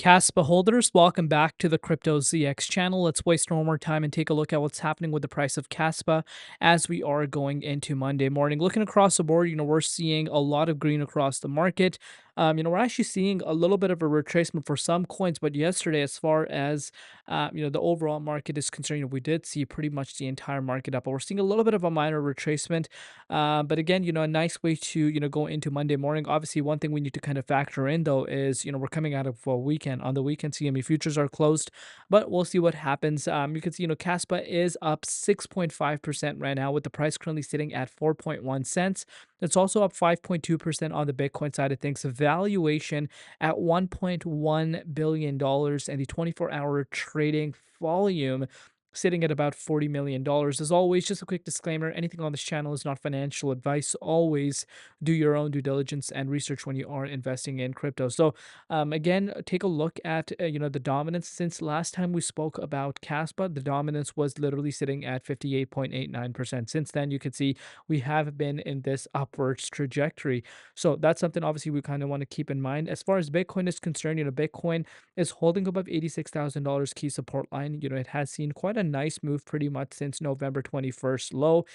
Caspa holders, welcome back to the Crypto ZX channel. Let's waste no more time and take a look at what's happening with the price of Caspa as we are going into Monday morning. Looking across the board, we're seeing a lot of green across the market. We're actually seeing a little bit of a retracement for some coins, but yesterday, as far as the overall market is concerned, we did see pretty much the entire market up. But we're seeing a little bit of a minor retracement. But again, a nice way to go into Monday morning. Obviously, one thing we need to kind of factor in though is we're coming out of a weekend. On the weekend, CME futures are closed, but we'll see what happens. You can see Caspa is up 6.5% right now, with the price currently sitting at 4.1 cents. It's also up 5.2% on the Bitcoin side of things. Valuation at $1.1 billion dollars, and the 24-hour trading volume sitting at about $40 million. As always, just a quick disclaimer, anything on this channel is not financial advice. Always do your own due diligence and research when you are investing in crypto. So again, take a look at the dominance. Since last time we spoke about Caspa, the dominance was literally sitting at 58.89%. Since then, you can see we have been in this upwards trajectory. So that's something obviously we kind of want to keep in mind. As far as Bitcoin is concerned, Bitcoin is holding above $86,000 key support line. It has seen quite a nice move pretty much since November 21st low,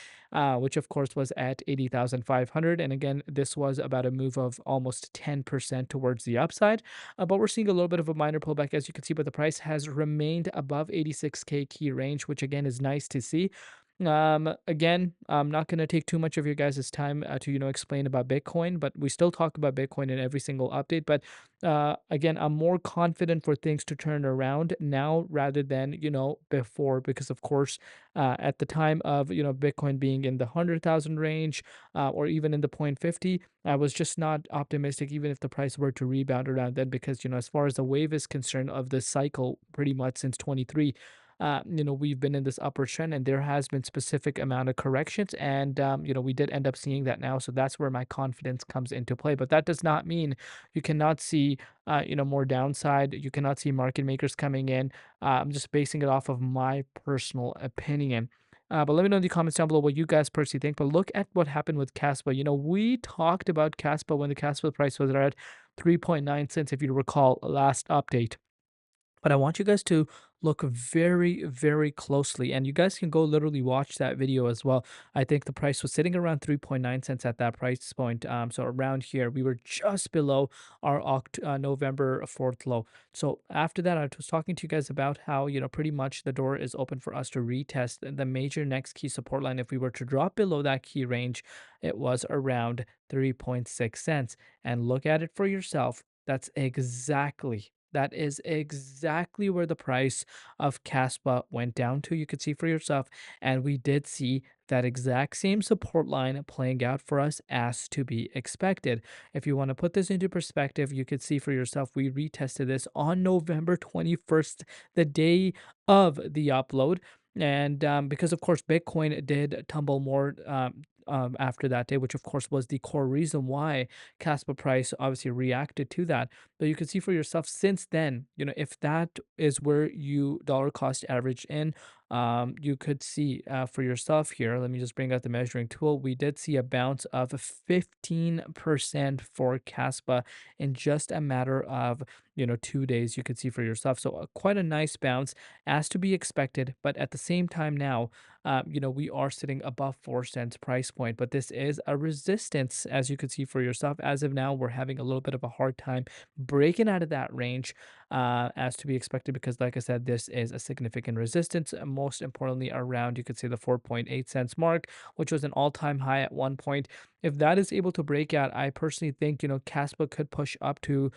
which of course was at 80,500. And again, this was about a move of almost 10% towards the upside. But we're seeing a little bit of a minor pullback, as you can see, but the price has remained above 86K key range, which again is nice to see. Again, I'm not going to take too much of your guys' time to explain about Bitcoin, but we still talk about Bitcoin in every single update. But again, I'm more confident for things to turn around now rather than before, because of course at the time of Bitcoin being in the 100,000 range, or even in the point 50, I was just not optimistic even if the price were to rebound around then, because as far as the wave is concerned of this cycle, pretty much since 23, we've been in this upward trend, and there has been specific amount of corrections, and we did end up seeing that now. So that's where my confidence comes into play. But that does not mean you cannot see more downside. You cannot see market makers coming in. I'm just basing it off of my personal opinion. But let me know in the comments down below what you guys personally think. But look at what happened with Caspa. We talked about Caspa when the Caspa price was at 3.9 cents, if you recall, last update. But I want you guys to look very, very closely. And you guys can go literally watch that video as well. I think the price was sitting around 3.9 cents at that price point. So around here, we were just below our November 4th low. So after that, I was talking to you guys about how, pretty much the door is open for us to retest the major next key support line. If we were to drop below that key range, it was around 3.6 cents. And look at it for yourself. That is exactly where the price of Caspa went down to. You could see for yourself. And we did see that exact same support line playing out for us as to be expected. If you want to put this into perspective, you could see for yourself, we retested this on November 21st, the day of the upload. And because, of course, Bitcoin did tumble more after that day, which of course was the core reason why Caspa price obviously reacted to that. But you can see for yourself since then, if that is where you dollar cost average in, you could see for yourself here. Let me just bring out the measuring tool. We did see a bounce of 15% for Caspa in just a matter of 2 days. You could see for yourself. So quite a nice bounce, as to be expected. But at the same time now, we are sitting above 4 cents price point, but this is a resistance, as you can see for yourself. As of now, we're having a little bit of a hard time breaking out of that range, as to be expected, because like I said, this is a significant resistance. Most importantly, around, you could say, the 4.8 cents mark, which was an all-time high at one point. If that is able to break out, I personally think Caspa could push up to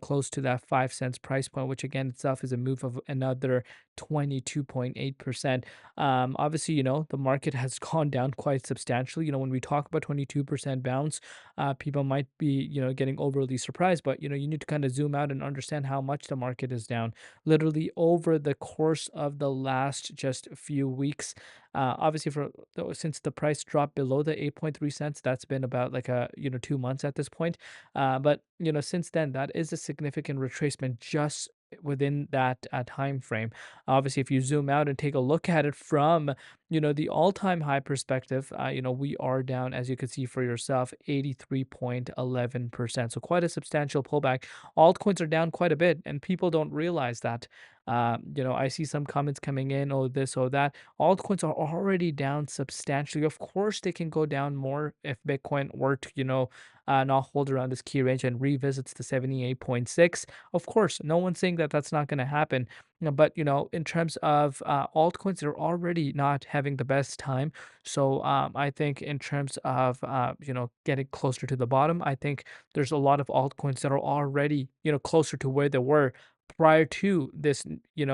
close to that 5 cents price point, which again itself is a move of another 22.8%. Obviously, the market has gone down quite substantially. When we talk about 22% bounce, people might be, getting overly surprised, but, you need to kind of zoom out and understand how much the market is down literally over the course of the last just few weeks. Obviously, since the price dropped below the 8.3 cents, that's been about like 2 months at this point. But since then, that is a significant retracement just within that time frame. Obviously, if you zoom out and take a look at it from the all-time high perspective, we are down, as you can see for yourself, 83.11%. So quite a substantial pullback. Altcoins are down quite a bit, and people don't realize that. I see some comments coming in, oh this, oh that. Altcoins are already down substantially. Of course, they can go down more if Bitcoin were to, not hold around this key range and revisits the 78.6. Of course, no one's saying that that's not going to happen. But in terms of altcoins, they're already not having the best time. So I think in terms of getting closer to the bottom, I think there's a lot of altcoins that are already closer to where they were prior to this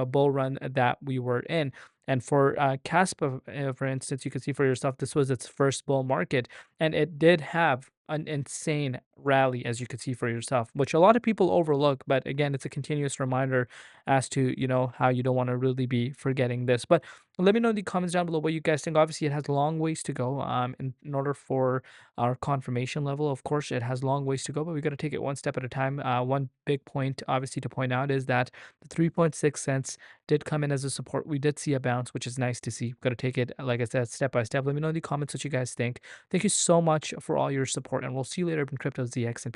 bull run that we were in. And for Caspa, for instance, you can see for yourself, this was its first bull market, and it did have an insane rally, as you can see for yourself, which a lot of people overlook. But again, it's a continuous reminder as to how you don't want to really be forgetting this. But let me know in the comments down below what you guys think. Obviously, it has long ways to go. In order for our confirmation level, of course, it has long ways to go, but we got to take it one step at a time. One big point, obviously, to point out is that the 3.6 cents did come in as a support. We did see a bounce, which is nice to see. Got to take it, like I said, step by step. Let me know in the comments what you guys think. Thank you so much for all your support, and we'll see you later in Crypto ZX. And